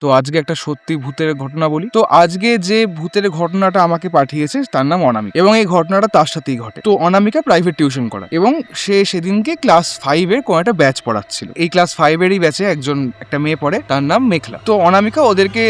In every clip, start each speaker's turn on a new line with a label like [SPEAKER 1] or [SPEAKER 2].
[SPEAKER 1] তো আজকে একটা সত্যি ভূতের ঘটনা বলি। তো আজকে যে ভূতের ঘটনাটা আমাকে পাঠিয়েছে তার নাম অনামিকা, এবং এই ঘটনাটা তার সাথেই ঘটে। তো অনামিকা প্রাইভেট টিউশন করা, এবং সে সেদিনকে ক্লাস 5 এর কোন একটা ব্যাচ পড়াচ্ছিল। এই ক্লাস 5 এরই ব্যাচে একটা মেয়ে পড়ে, তার নাম মেঘলা। তো অনামিকা ওদেরকে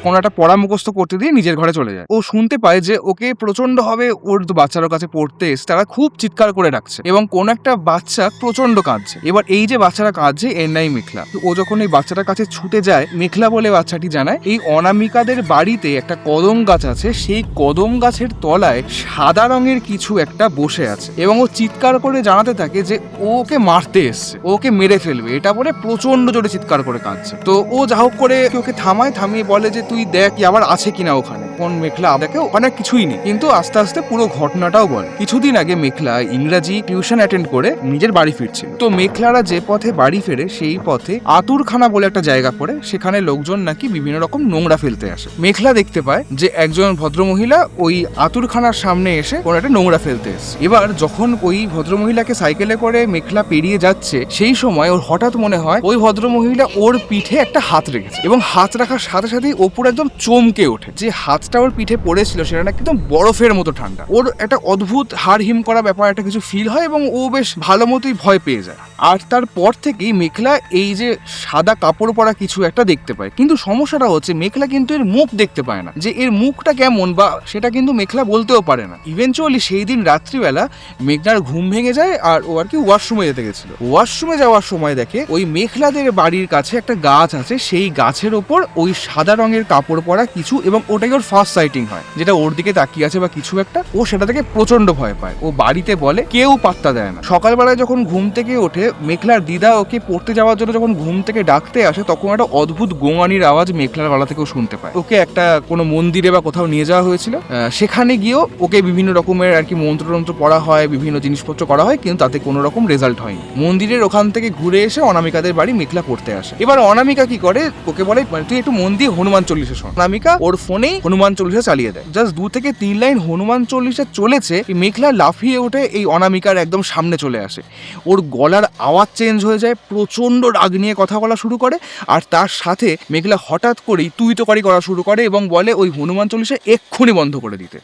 [SPEAKER 1] কোনো একটা পড়া মুখস্থ করতে দিয়ে নিজের ঘরে চলে যায়। ও শুনতে পায় যে ওকে প্রচন্ড ভাবে ওর বাচ্চার কাছে পড়তে এসে তারা খুব চিৎকার করে ডাকছে, এবং কোন একটা বাচ্চা প্রচন্ড কাঁদছে। এবার এই যে বাচ্চারা কাঁদছে এর নাই মেঘলা। ও যখন এই বাচ্চাটার কাছে ছুটে যায়, মেঘলা বলে বাচ্চাটি জানায় এই অনামিকাদের বাড়িতে একটা কদম গাছ আছে, সেই কদম গাছের তলায় সাদা রঙের কিছু একটা বসে আছে, এবং ও চিৎকার করে জানাতে থাকে যে ওকে মারতে এসছে, ওকে মেরে ফেলবে। এটা বলে প্রচন্ড জোরে চিৎকার করে কাঁদছে। তো ও যা হোক করে ওকে থামিয়ে বলে যে তুই দেখ কি আবার আছে কিনা ওখানে। কোন মেঘলা দেখে ওখানে কিছুই নেই, কিন্তু আস্তে আস্তে পুরো ঘটনাটাও বলে। কিছুদিন আগে মেঘলা ইংরাজি টিউশন অ্যাটেন্ড করে নিজের বাড়ি ফিরছিল। তো মেঘলারা যে পথে বাড়ি ফেরে সেই পথে আতুরখানা বলে একটা জায়গা পড়ে, সেখানে লোকজন নাকি বিভিন্ন রকম নোংরা ফেলতে আসে। মেঘলা দেখতে পায় যে একজন ভদ্রমহিলা ওই আতুরখানার সামনে এসে কোনো একটা নোংরা ফেলতে এসে। এবার যখন ওই ভদ্রমহিলাকে সাইকেলে করে মেঘলা পেরিয়ে যাচ্ছে, সেই সময় ওর হঠাৎ মনে হয় ওই ভদ্রমহিলা ওর পিঠে একটা হাত রেখেছে, এবং হাত রাখার সাথে সাথেই ওপর একদম চমকে ওঠে। যে হাতটা ওর পিঠে পড়েছিল সেটা নাকি একদম বরফের মতো ঠান্ডা। ওর একটা অদ্ভুত হাড় হিম করা ব্যাপার একটা কিছু ফিল হয়, এবং ও বেশ ভালো মতোই ভয় পেয়ে যায়। আর তারপর থেকেই মেঘলা এই যে সাদা কাপড় পরা কিছু একটা দেখতে পায়, কিন্তু সমস্যাটা হচ্ছে মেঘলা কিন্তু এর মুখ দেখতে পায় না, যে এর মুখটা কেমন বা সেটা কিন্তু মেঘলা বলতেও পারে না। ইভেনচুয়ালি সেই দিন রাত্রিবেলা মেঘলার ঘুম ভেঙে যায়, আর ও আর কি ওয়াশরুমে যেতে গেছিল। ওয়াশরুমে যাওয়ার সময় দেখে ওই মেঘলাদের বাড়ির কাছে একটা গাছ আছে, সেই গাছের ওপর ওই সাদা রঙের কাপড় পরা কিছু, এবং ওটাই ওর ফার্স্ট সাইটিং হয়, যেটা ওর দিকে তাকিয়ে আছে বা কিছু একটা। ও সেটা থেকে প্রচন্ড ভয় পায়। ও বাড়িতে বলে, কেউ পাত্তা দেয় না। সকালবেলায় যখন ঘুম থেকে ওঠে, মেঘলার দিদা ওকে পড়তে যাওয়ার জন্য যখন ঘুম থেকে ডাকতে আসে, তখন একটা অদ্ভুত গোঙানির আওয়াজ মেঘলার গলা থেকেও শুনতে পায়। ওকে একটা কোনো মন্দিরে বা কোথাও নিয়ে যাওয়া হয়েছিল। সেখানে গিয়েও ওকে বিভিন্ন রকমের আর কি মন্ত্রতন্ত্র পড়া হয়, বিভিন্ন জিনিসপত্র করা হয়, কিন্তু তাতে কোনো রকম রেজাল্ট হয়নি। মন্দিরের ওখান থেকে ঘুরে এসে অনামিকাদের বাড়ি মেঘলা পড়তে আসে। এবার অনামিকা কি করে, ওকে বলে তুই একটু মন দিয়ে হনুমান চল্লিশা শোন। অনামিকা ওর ফোনেই হনুমান চল্লিশা চালিয়ে দেয়। জাস্ট 2 থেকে 3 লাইন হনুমান চল্লিশা চলেছে, মেঘলা লাফিয়ে উঠে এই অনামিকার একদম সামনে চলে আসে। ওর গলার আওয়াজ চেঞ্জ হয়ে যায়, প্রচন্ড রাগ নিয়ে কথা বলা শুরু করে, আর তার সাথে মেঘলা হঠাৎ করেই তুই তোকারি করা শুরু করে এবং বলে ওই হনুমান চল্লিশা এক্ষুনি বন্ধ করে দিতে।